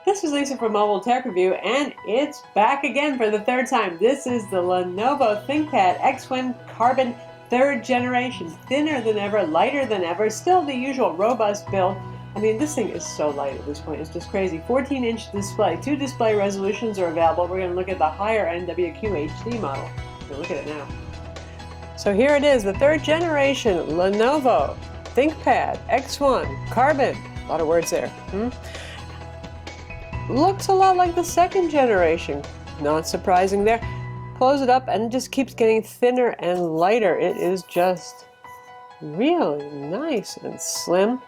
This is Lisa from Mobile Tech Review, and it's back again for the third time. This is the Lenovo Thinkpad X1 Carbon 3rd generation. Thinner than ever, lighter than ever, still the usual robust build. I mean, this thing is so light at this point, it's just crazy. 14-inch display, 2 display resolutions are available. We're going to look at the higher end WQHD model. So look at it now. So here it is, the 3rd generation Lenovo Thinkpad X1 Carbon. A lot of words there. Looks a lot like the 2nd generation. Not surprising there. Close it up and it just keeps getting thinner and lighter. It is just really nice and slim.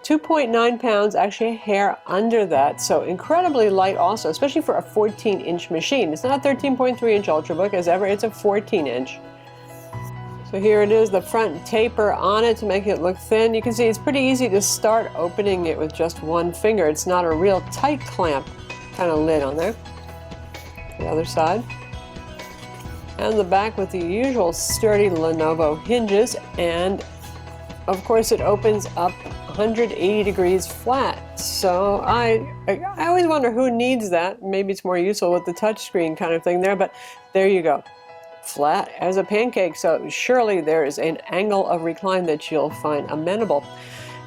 2.9 pounds, actually a hair under that, so incredibly light also, especially for a 14-inch machine. It's not a 13.3-inch Ultrabook as ever, it's a 14-inch. So here it is, the front taper on it to make it look thin. You can see it's pretty easy to start opening it with just one finger. It's not a real tight clamp kind of lid on there. The other side. And the back with the usual sturdy Lenovo hinges. And of course it opens up 180 degrees flat. So I always wonder who needs that. Maybe it's more useful with the touchscreen kind of thing there, but there you go. Flat as a pancake, so surely there is an angle of recline that you'll find amenable.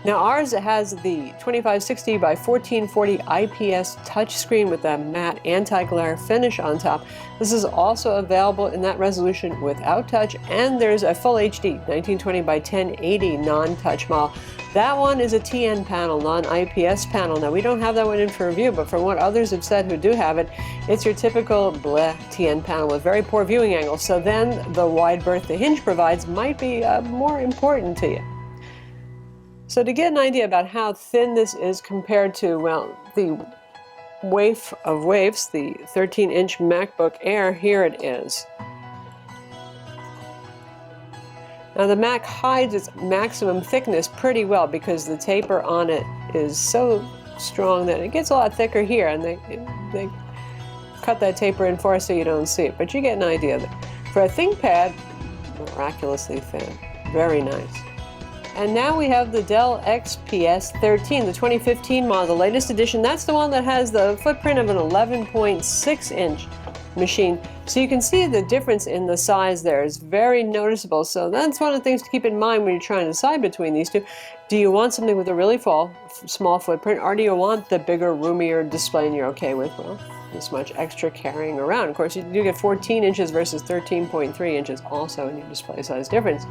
Now ours has the 2560 by 1440 IPS touchscreen with that matte anti-glare finish on top. This is also available in that resolution without touch, and there's a full HD 1920 by 1080 non-touch model. That one is a TN panel, non-IPS panel. Now we don't have that one in for review, but from what others have said who do have it, it's your typical bleh TN panel with very poor viewing angles. So then the wide berth the hinge provides might be more important to you. So to get an idea about how thin this is compared to, well, the waif of waifs, the 13-inch MacBook Air, here it is. Now the Mac hides its maximum thickness pretty well because the taper on it is so strong that it gets a lot thicker here, and they cut that taper in for us so you don't see it, but you get an idea. For a ThinkPad, miraculously thin. Very nice. And now we have the Dell XPS 13, the 2015 model, the latest edition. That's the one that has the footprint of an 11.6-inch machine. So you can see the difference in the size there is very noticeable. So that's one of the things to keep in mind when you're trying to decide between these two. Do you want something with a really small footprint, or do you want the bigger, roomier display and you're okay with, well, this much extra carrying around? Of course, you do get 14 inches versus 13.3 inches also in your display size difference.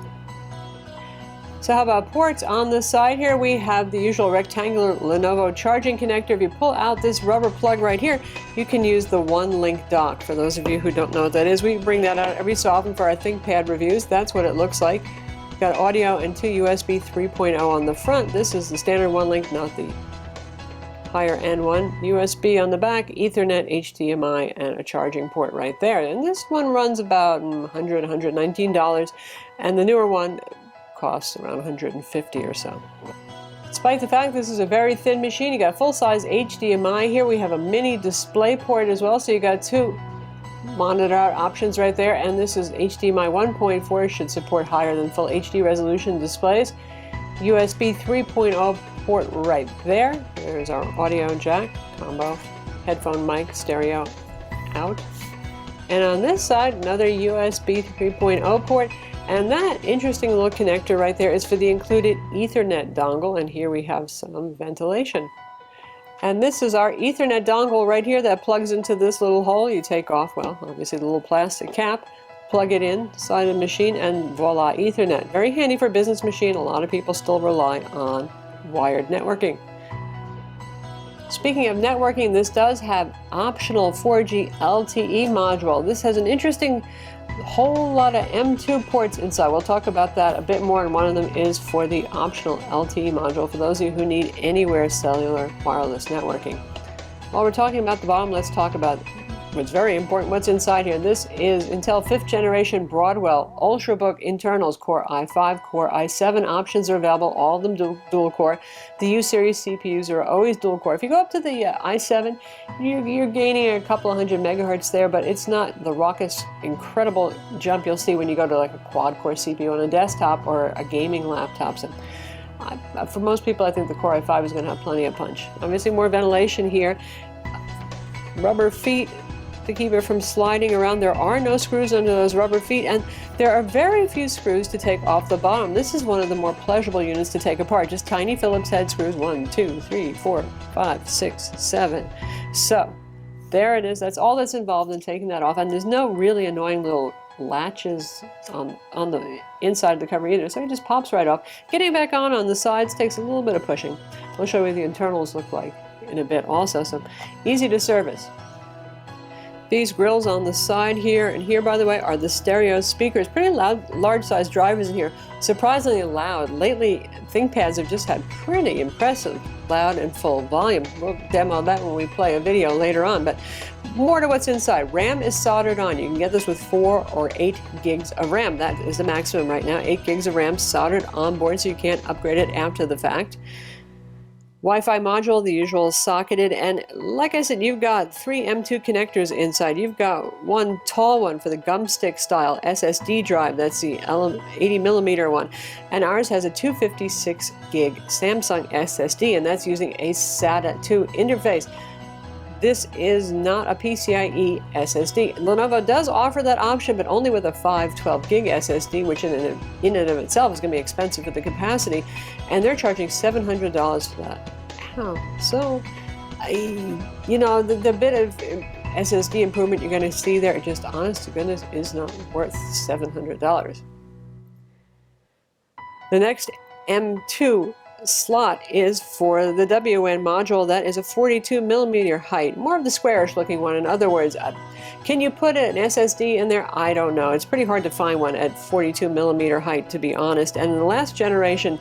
So how about ports? On the side here we have the usual rectangular Lenovo charging connector. If you pull out this rubber plug right here, you can use the one-link dock. For those of you who don't know what that is, we bring that out every so often for our ThinkPad reviews. That's what it looks like. You've got audio and 2 USB 3.0 on the front. This is the standard one-link, not the higher end one. USB on the back, Ethernet, HDMI, and a charging port right there. And this one runs about $100, $119, and the newer one costs around $150 or so. Despite the fact this is a very thin machine, you got full-size HDMI here. We have a mini display port as well, so you got 2 monitor options right there, and this is HDMI 1.4, should support higher than full HD resolution displays. USB 3.0 port right there. There's our audio jack combo, headphone mic, stereo out. And on this side, another USB 3.0 port. And that interesting little connector right there is for the included Ethernet dongle, and here we have some ventilation. And this is our Ethernet dongle right here that plugs into this little hole. You take off, well, obviously the little plastic cap, plug it in inside the machine, and voila, Ethernet. Very handy for a business machine. A lot of people still rely on wired networking. Speaking of networking, this does have optional 4G LTE module. This has an interesting whole lot of M2 ports inside. We'll talk about that a bit more, and one of them is for the optional LTE module for those of you who need anywhere cellular wireless networking. While we're talking about the bottom, let's talk about what's very important, what's inside here. This is Intel 5th generation Broadwell Ultrabook internals, Core i5, Core i7 options are available, all of them dual core. The U-series CPUs are always dual core. If you go up to the i7, you're gaining a couple of hundred megahertz there, but it's not the raucous, incredible jump you'll see when you go to like a quad core CPU on a desktop or a gaming laptop. So For most people, I think the Core i5 is going to have plenty of punch. Obviously, more ventilation here. Rubber feet to keep it from sliding around. There are no screws under those rubber feet, and there are very few screws to take off the bottom. This is one of the more pleasurable units to take apart. Just tiny Phillips head screws, 1, 2, 3, 4, 5, 6, 7. So there it is. That's all that's involved in taking that off, and there's no really annoying little latches on the inside of the cover either, so it just pops right off. Getting it back on the sides takes a little bit of pushing. I'll show you what the internals look like in a bit also, so easy to service. These grills on the side here and here, by the way, are the stereo speakers. Pretty loud, large-sized drivers in here. Surprisingly loud. Lately, ThinkPads have just had pretty impressive loud and full volume. We'll demo that when we play a video later on, but more to what's inside. RAM is soldered on. You can get this with 4 or 8 gigs of RAM. That is the maximum right now. 8 gigs of RAM soldered on board, so you can't upgrade it after the fact. Wi-Fi module, the usual socketed, and like I said, you've got 3 M2 connectors inside. You've got one tall one for the gumstick style SSD drive, that's the 80mm one, and ours has a 256 gig Samsung SSD, and that's using a SATA 2 interface. This is not a PCIe SSD. Lenovo does offer that option, but only with a 512 gig SSD, which in and of itself is going to be expensive for the capacity, and they're charging $700 for that. Wow. So, you know, the bit of SSD improvement you're going to see there, just honest to goodness, is not worth $700. The next M2 slot is for the WN module. That is a 42mm height, more of the squarish looking one. In other words, can you put an SSD in there? I don't know. It's pretty hard to find one at 42mm height, to be honest. And in the last generation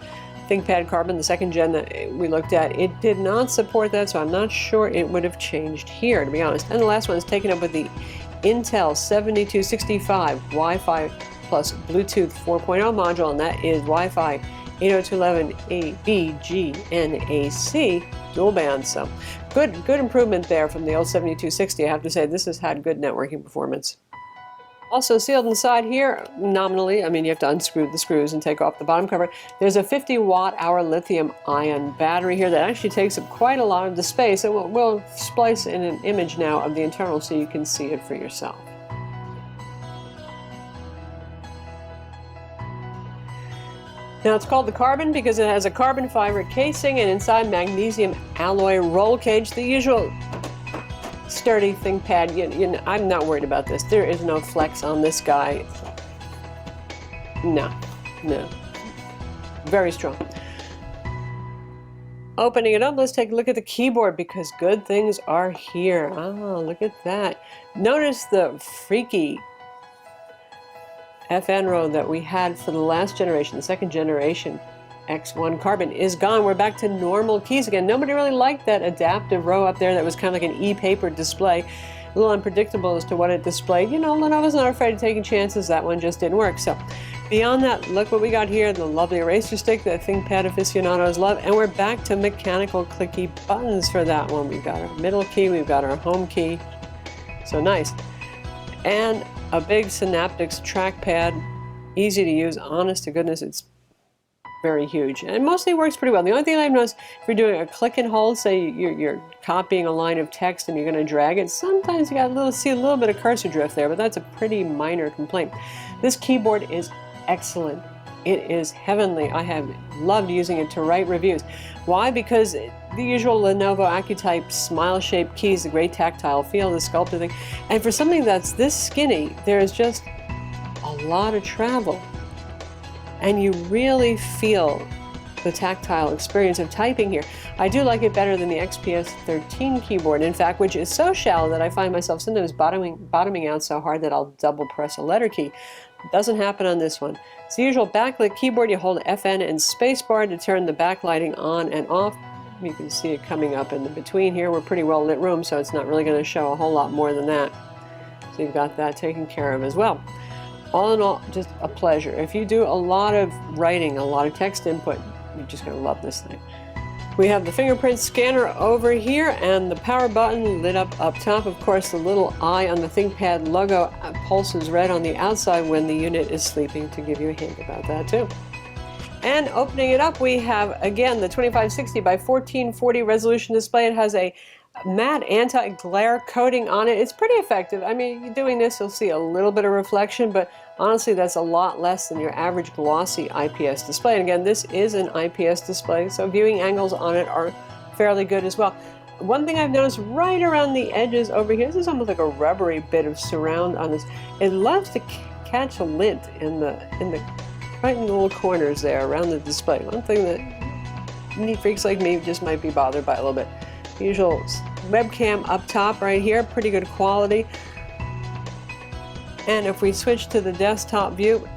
ThinkPad Carbon, the second gen that we looked at, it did not support that, so I'm not sure it would have changed here, to be honest. And the last one is taken up with the Intel 7265 Wi-Fi plus Bluetooth 4.0 module, and that is Wi-Fi 802.11a/b/g/NAC dual band. So good improvement there from the old 7260. I have to say, this has had good networking performance. Also sealed inside here, nominally, I mean, you have to unscrew the screws and take off the bottom cover. There's a 50 watt-hour lithium-ion battery here that actually takes up quite a lot of the space. So we'll splice in an image now of the internal so you can see it for yourself. Now it's called the Carbon because it has a carbon fiber casing and inside magnesium alloy roll cage, the usual sturdy ThinkPad. I'm not worried about this. There is no flex on this guy. No. Very strong. Opening it up, let's take a look at the keyboard because good things are here. Oh, look at that. Notice the freaky FN row that we had for the last generation, the second generation X1 Carbon is gone. We're back to normal keys again. Nobody really liked that adaptive row up there that was kind of like an e-paper display. A little unpredictable as to what it displayed. You know, Lenovo's not afraid of taking chances. That one just didn't work. So beyond that, look what we got here, the lovely eraser stick that ThinkPad aficionados love. And we're back to mechanical clicky buttons for that one. We've got our middle key, we've got our home key. So nice. And a big Synaptics trackpad, easy to use. Honest to goodness, it's very huge, and it mostly works pretty well. The only thing I've noticed, if you're doing a click and hold, say you're copying a line of text and you're going to drag it, sometimes you got see a little bit of cursor drift there, but that's a pretty minor complaint. This keyboard is excellent. It is heavenly. I have loved using it to write reviews. Why? Because the usual Lenovo AccuType smile-shaped keys, the great tactile feel, the sculpted thing, and for something that's this skinny, there is just a lot of travel. And you really feel the tactile experience of typing here. I do like it better than the XPS 13 keyboard, in fact, which is so shallow that I find myself sometimes bottoming out so hard that I'll double press a letter key. It doesn't happen on this one. It's the usual backlit keyboard. You hold FN and spacebar to turn the backlighting on and off. You can see it coming up in the between here. We're a pretty well lit room, so it's not really going to show a whole lot more than that. So you've got that taken care of as well. All in all, just a pleasure. If you do a lot of writing, a lot of text input, you're just going to love this thing. We have the fingerprint scanner over here and the power button lit up top. Of course, the little eye on the ThinkPad logo pulses red on the outside when the unit is sleeping, to give you a hint about that too. And opening it up, we have, again, the 2560 by 1440 resolution display. It has a matte anti-glare coating on it. It's pretty effective. I mean, doing this, you'll see a little bit of reflection, but honestly, that's a lot less than your average glossy IPS display. And again, this is an IPS display, so viewing angles on it are fairly good as well. One thing I've noticed right around the edges over here, this is almost like a rubbery bit of surround on this. It loves to catch a lint right in the little corners there around the display. One thing that neat freaks like me just might be bothered by a little bit. Usual webcam up top right here, pretty good quality. And if we switch to the desktop view,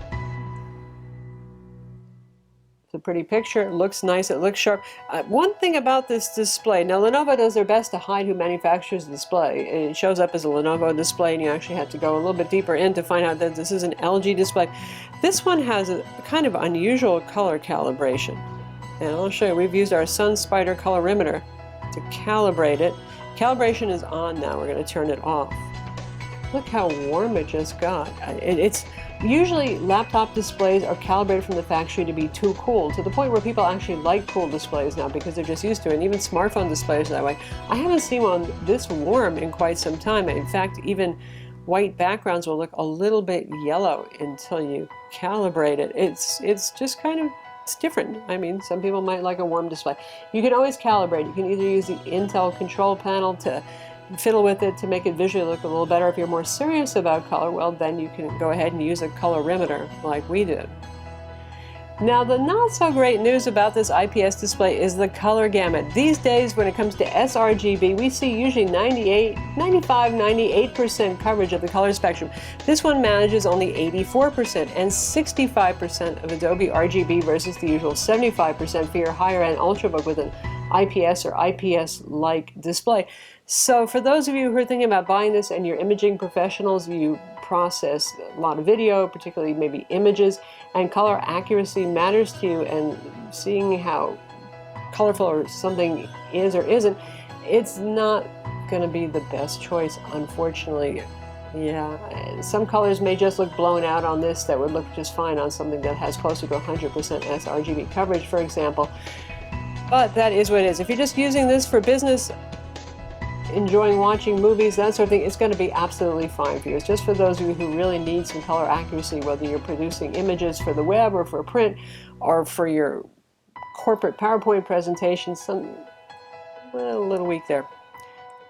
it's a pretty picture. It looks nice. It looks sharp. One thing about this display, now Lenovo does their best to hide who manufactures the display. It shows up as a Lenovo display, and you actually have to go a little bit deeper in to find out that this is an LG display. This one has a kind of unusual color calibration. And I'll show you, we've used our Sun Spider colorimeter to calibrate it. Calibration is on now. We're going to turn it off. Look how warm it just got. It's usually laptop displays are calibrated from the factory to be too cool, to the point where people actually like cool displays now because they're just used to it. And even smartphone displays are that way. I haven't seen one this warm in quite some time. In fact, even white backgrounds will look a little bit yellow until you calibrate it. It's just kind of, it's different. I mean, some people might like a warm display. You can always calibrate. You can either use the Intel control panel to fiddle with it to make it visually look a little better. If you're more serious about color, well, then you can go ahead and use a colorimeter like we did. Now, the not so great news about this IPS display is the color gamut. These days, when it comes to sRGB, we see usually 98% coverage of the color spectrum. This one manages only 84% and 65% of Adobe RGB versus the usual 75% for your higher-end Ultrabook with an IPS or IPS-like display. So for those of you who are thinking about buying this and you're imaging professionals, you process a lot of video, particularly maybe images, and color accuracy matters to you, and seeing how colorful or something is or isn't, it's not going to be the best choice, unfortunately. Yeah, some colors may just look blown out on this that would look just fine on something that has closer to 100% sRGB coverage, for example. But that is what it is. If you're just using this for business, enjoying watching movies, that sort of thing, it's going to be absolutely fine for you. It's just for those of you who really need some color accuracy, whether you're producing images for the web or for print or for your corporate PowerPoint presentations, a little weak there.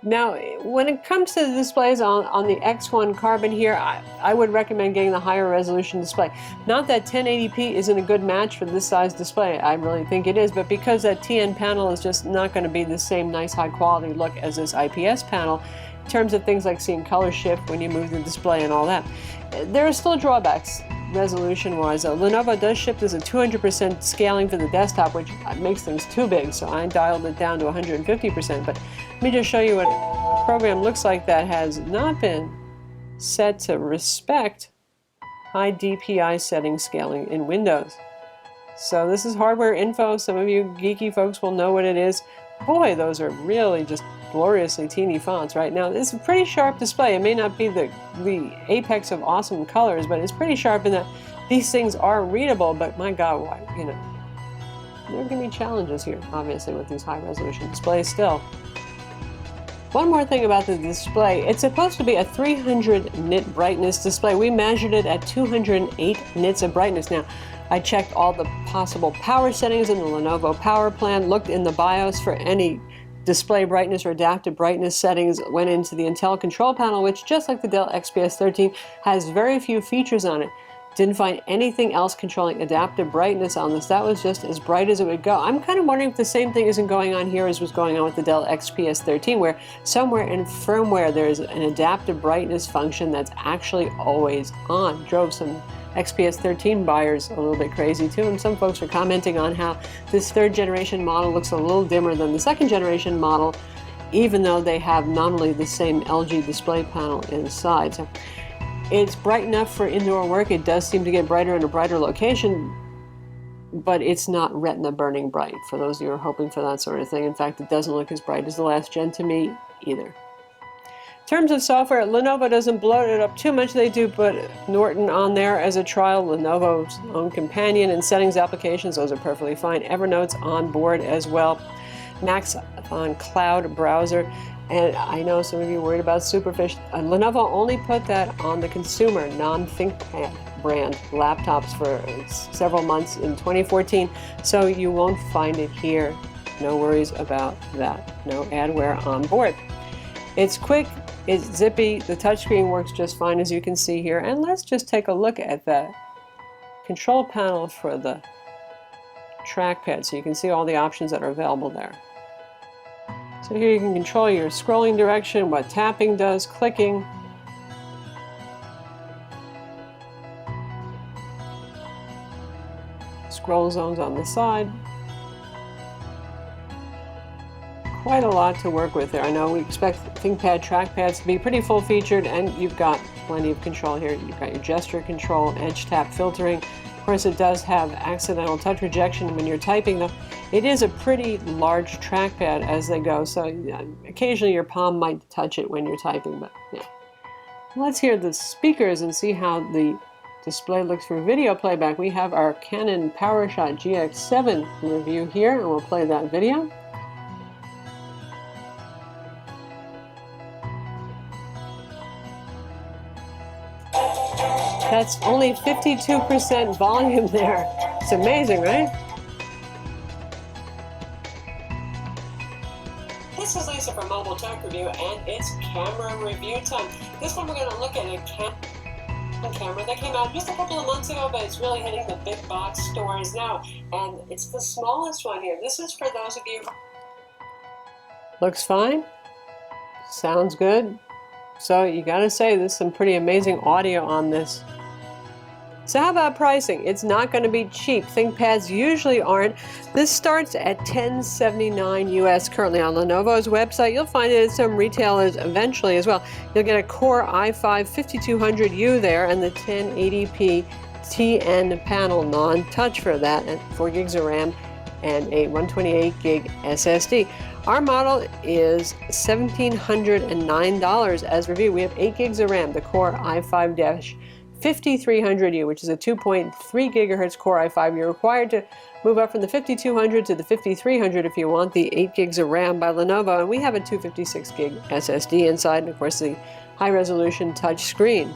Now, when it comes to the displays on the X1 Carbon here, I would recommend getting the higher resolution display. Not that 1080p isn't a good match for this size display, I really think it is, but because that TN panel is just not going to be the same nice high quality look as this IPS panel, in terms of things like seeing color shift when you move the display and all that. There are still drawbacks resolution-wise. Lenovo does ship this at 200% scaling for the desktop, which makes things too big, so I dialed it down to 150%. But let me just show you what a program looks like that has not been set to respect high DPI setting scaling in Windows. So this is hardware info. Some of you geeky folks will know what it is. Boy, those are really just gloriously teeny fonts right now. It's a pretty sharp display. It may not be the apex of awesome colors, but it's pretty sharp in that these things are readable, but my God, why, you know, there are going to be challenges here, obviously, with these high resolution displays still. One more thing about the display, it's supposed to be a 300 nit brightness display. We measured it at 208 nits of brightness. Now, I checked all the possible power settings in the Lenovo power plan, looked in the BIOS for any display brightness or adaptive brightness settings, went into the Intel control panel, which, just like the Dell XPS 13, has very few features on it. Didn't find anything else controlling adaptive brightness on this. That was just as bright as it would go. I'm kind of wondering if the same thing isn't going on here as was going on with the Dell XPS 13, where somewhere in firmware there's an adaptive brightness function that's actually always on. Drove some XPS 13 buyers a little bit crazy too, and some folks are commenting on how this third generation model looks a little dimmer than the second generation model, even though they have not only the same LG display panel inside. So it's bright enough for indoor work. It does seem to get brighter in a brighter location, but it's not retina burning bright for those of you who are hoping for that sort of thing. In fact, it doesn't look as bright as the last gen to me either. In terms of software, Lenovo doesn't bloat it up too much. They do put Norton on there as a trial, Lenovo's own companion, and settings applications. Those are perfectly fine. Evernote's on board as well. Mac's on cloud browser. And I know some of you are worried about Superfish. Lenovo only put that on the consumer, non-Thinkpad brand laptops for several months in 2014, so you won't find it here. No worries about that. No adware on board. It's quick, it's zippy, the touchscreen works just fine as you can see here. And let's just take a look at the control panel for the trackpad so you can see all the options that are available there. So here you can control your scrolling direction, what tapping does, clicking. Scroll zones on the side. Quite a lot to work with there. I know we expect ThinkPad trackpads to be pretty full-featured, and you've got plenty of control here. You've got your gesture control, edge tap filtering. Of course, it does have accidental touch rejection when you're typing, though. It is a pretty large trackpad as they go, so occasionally your palm might touch it when you're typing, but yeah. Let's hear the speakers and see how the display looks for video playback. We have our Canon PowerShot GX7 review here, and we'll play that video. That's only 52% volume there. It's amazing, right? This is Lisa from Mobile Tech Review, and it's camera review time. This one we're going to look at a camera that came out just a couple of months ago, but it's really hitting the big box stores now. And it's the smallest one here. This is for those of you. Looks fine. Sounds good. So you got to say there's some pretty amazing audio on this. So how about pricing? It's not going to be cheap. ThinkPads usually aren't. This starts at $1079 US currently on Lenovo's website. You'll find it at some retailers eventually as well. You'll get a Core i5 5200U there and the 1080p TN panel non-touch for that, and 4 gigs of RAM and a 128 gig SSD. Our model is $1,709 as reviewed. We have 8 gigs of RAM, the Core i5-5300U, which is a 2.3 gigahertz Core i5. You're required to move up from the 5200 to the 5300 if you want the 8 gigs of RAM by Lenovo, and we have a 256 gig SSD inside, and of course the high resolution touch screen.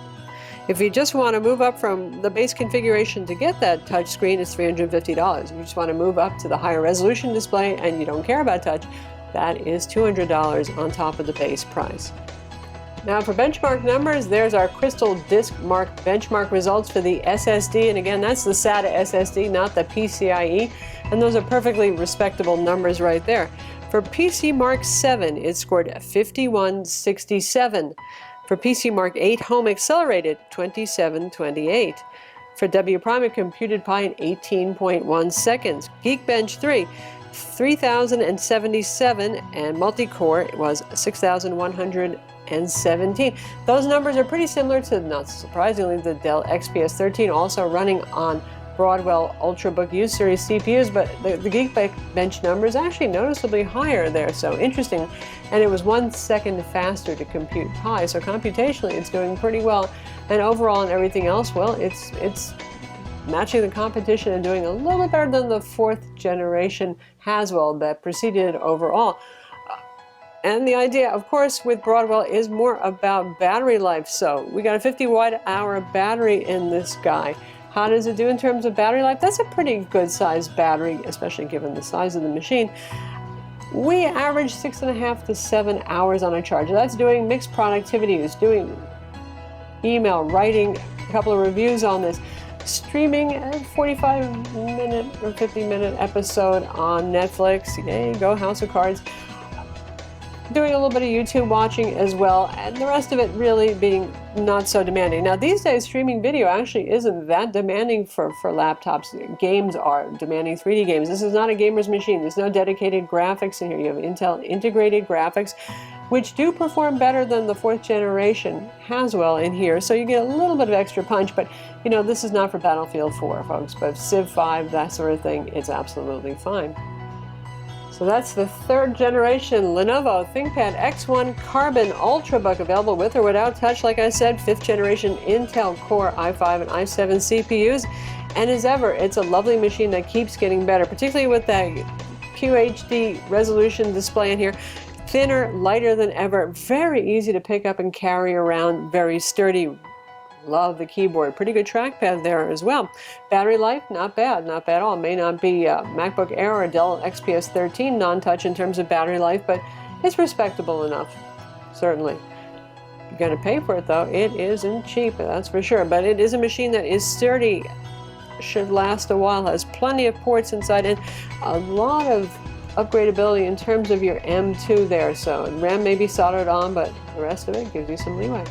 If you just want to move up from the base configuration to get that touch screen, it's $350. If you just want to move up to the higher resolution display and you don't care about touch, that is $200 on top of the base price. Now for benchmark numbers, there's our Crystal Disk Mark benchmark results for the SSD, and again, that's the SATA SSD, not the PCIe, and those are perfectly respectable numbers right there. For PC Mark 7, it scored 5167. For PC Mark 8 Home Accelerated, 2728. For W Prime, it computed Pi in 18.1 seconds. Geekbench 3, 3077, and multi-core was 6117. Those numbers are pretty similar to, not surprisingly, the Dell XPS 13, also running on Broadwell Ultrabook U series CPUs, but the Geekbench number is actually noticeably higher there, so interesting. And it was 1 second faster to compute Pi, so computationally it's doing pretty well. And overall and everything else, well, it's matching the competition and doing a little bit better than the 4th generation Haswell that preceded it overall. And the idea, of course, with Broadwell is more about battery life. So we got a 50 watt-hour battery in this guy. How does it do in terms of battery life? That's a pretty good sized battery, especially given the size of the machine. We average 6.5 to 7 hours on a charge. That's doing mixed productivity. It's doing email, writing, a couple of reviews on this, streaming a 45-minute or 50-minute episode on Netflix. Yay, go House of Cards. Doing a little bit of YouTube watching as well, and the rest of it really being not so demanding. Now these days streaming video actually isn't that demanding for laptops. Games are demanding, 3D games. This is not a gamer's machine. There's no dedicated graphics in here. You have Intel integrated graphics, which do perform better than the 4th generation Haswell in here, so you get a little bit of extra punch, but you know, this is not for Battlefield 4, folks, but Civ 5, that sort of thing, it's absolutely fine. So that's the 3rd generation Lenovo Thinkpad X1 Carbon Ultrabook, available with or without touch. Like I said, 5th generation Intel Core i5 and i7 CPUs. And as ever, it's a lovely machine that keeps getting better, particularly with that QHD resolution display in here. Thinner, lighter than ever, very easy to pick up and carry around, very sturdy. Love the keyboard. Pretty good trackpad there as well. Battery life, not bad at all. May not be MacBook Air or Dell XPS 13 non-touch in terms of battery life, but it's respectable enough, certainly. You're going to pay for it, though. It isn't cheap, that's for sure. But it is a machine that is sturdy, should last a while, has plenty of ports inside, and a lot of upgradability in terms of your M2 there. So RAM may be soldered on, but the rest of it gives you some leeway.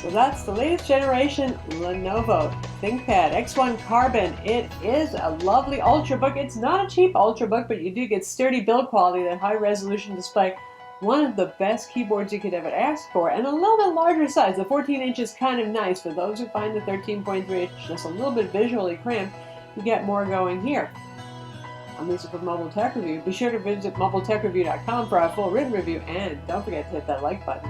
So that's the latest generation Lenovo Thinkpad X1 Carbon. It is a lovely Ultrabook. It's not a cheap Ultrabook, but you do get sturdy build quality, that high resolution display. One of the best keyboards you could ever ask for, and a little bit larger size. The 14 inch is kind of nice. For those who find the 13.3 inch just a little bit visually cramped, you get more going here. I'm Lisa from Mobile Tech Review. Be sure to visit mobiletechreview.com for our full written review, and don't forget to hit that like button.